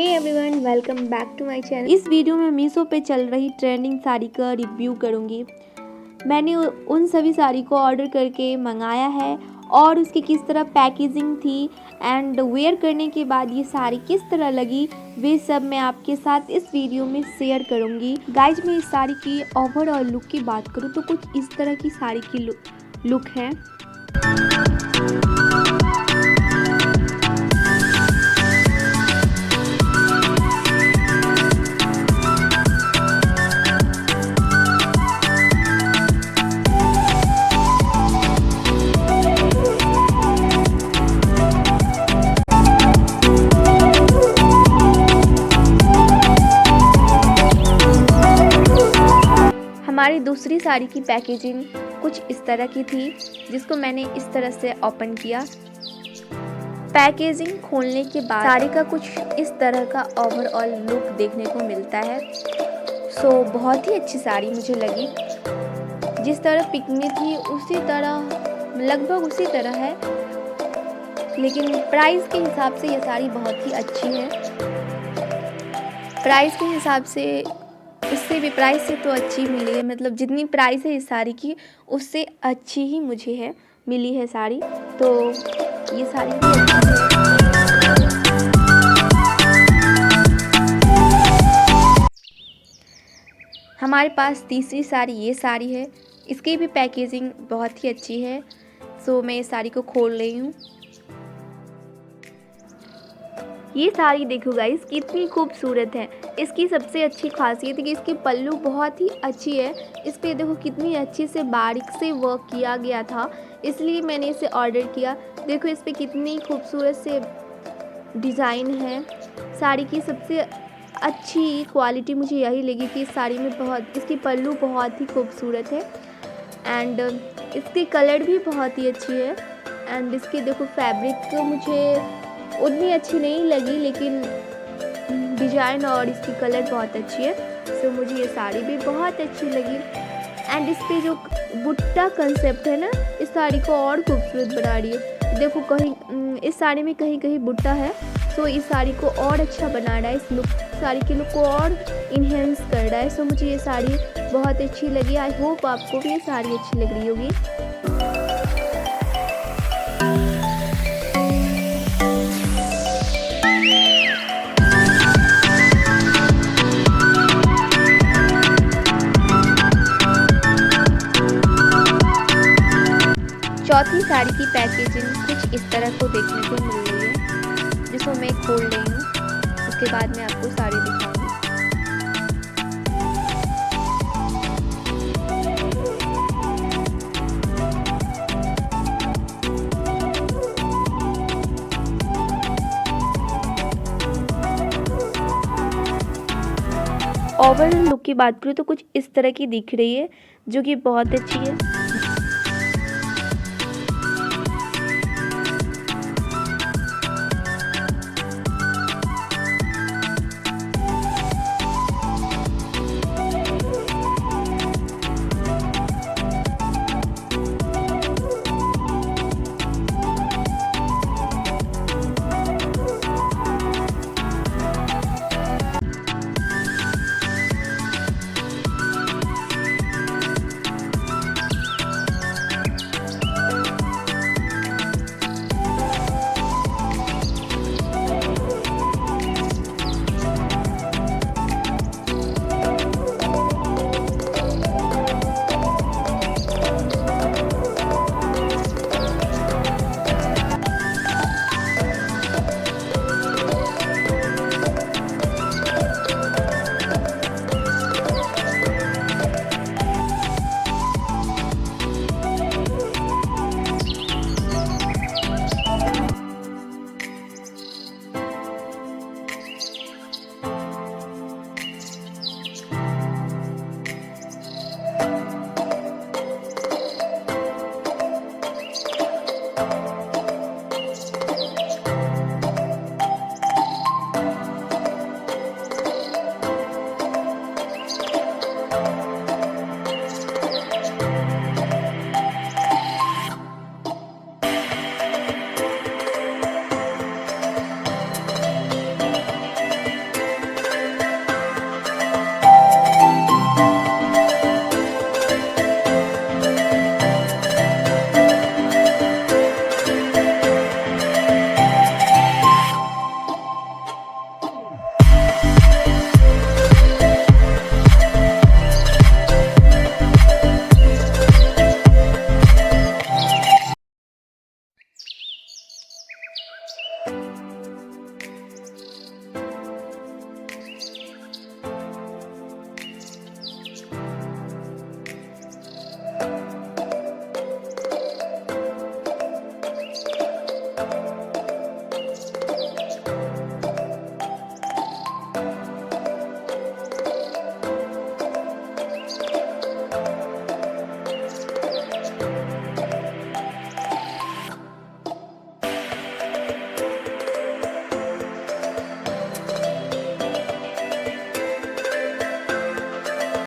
Hey everyone, welcome back to my channel. इस video में मीशो पे चल रही ट्रेंडिंग साड़ी का रिव्यू करूँगी। मैंने उन सभी साड़ी को ऑर्डर करके मंगाया है और उसकी किस तरह पैकेजिंग थी एंड वेयर करने के बाद ये साड़ी किस तरह लगी, वे सब मैं आपके साथ इस वीडियो में शेयर करूँगी। गाइज, मैं इस साड़ी की ओवरऑल लुक की बात करूँ तो कुछ इस तरह की साड़ी की लुक है। हमारी दूसरी साड़ी की पैकेजिंग कुछ इस तरह की थी, जिसको मैंने इस तरह से ओपन किया। पैकेजिंग खोलने के बाद साड़ी का कुछ इस तरह का ओवरऑल लुक देखने को मिलता है। बहुत ही अच्छी साड़ी मुझे लगी। जिस तरह पिक में थी उसी तरह, लगभग उसी तरह है, लेकिन प्राइस के हिसाब से ये साड़ी बहुत ही अच्छी है। प्राइस के हिसाब से, उससे भी प्राइस से तो अच्छी मिली है, मतलब जितनी प्राइस है इस साड़ी की उससे अच्छी ही मुझे मिली है साड़ी। तो ये साड़ी भी अच्छी है। हमारे पास तीसरी साड़ी ये साड़ी है। इसकी भी पैकेजिंग बहुत ही अच्छी है। मैं इस साड़ी को खोल रही हूँ। ये साड़ी देखो गाइस, कितनी खूबसूरत है। इसकी सबसे अच्छी खासियत है कि इसकी पल्लू बहुत ही अच्छी है। इस पे देखो कितनी अच्छी से बारीक से वर्क किया गया था, इसलिए मैंने इसे ऑर्डर किया। देखो इस पे कितनी खूबसूरत से डिज़ाइन है। साड़ी की सबसे अच्छी क्वालिटी मुझे यही लगी कि इस साड़ी में इसकी पल्लू बहुत ही खूबसूरत है एंड इसकी कलर भी बहुत ही अच्छी है। एंड इसकी देखो फैब्रिक मुझे उतनी अच्छी नहीं लगी, लेकिन डिज़ाइन और इसकी कलर बहुत अच्छी है। मुझे ये साड़ी भी बहुत अच्छी लगी। एंड इस पे जो बुट्टा कंसेप्ट है ना, इस साड़ी को और खूबसूरत बना रही है। देखो कहीं इस साड़ी में कहीं कहीं बुट्टा है, इस साड़ी को और अच्छा बना रहा है। इस साड़ी के लुक को और इन्हेंस कर रहा है। मुझे ये साड़ी बहुत अच्छी लगी। आई होप आपको भी ये साड़ी अच्छी लग रही होगी। चौथी साड़ी की पैकेजिंग कुछ इस तरह को देखने को मिल रही है, जिसको मैं खोल रही हूँ। उसके बाद मैं आपको साड़ी दिखाऊंगी। ओवरऑल लुक की बात करूँ तो कुछ इस तरह की दिख रही है, जो कि बहुत अच्छी है।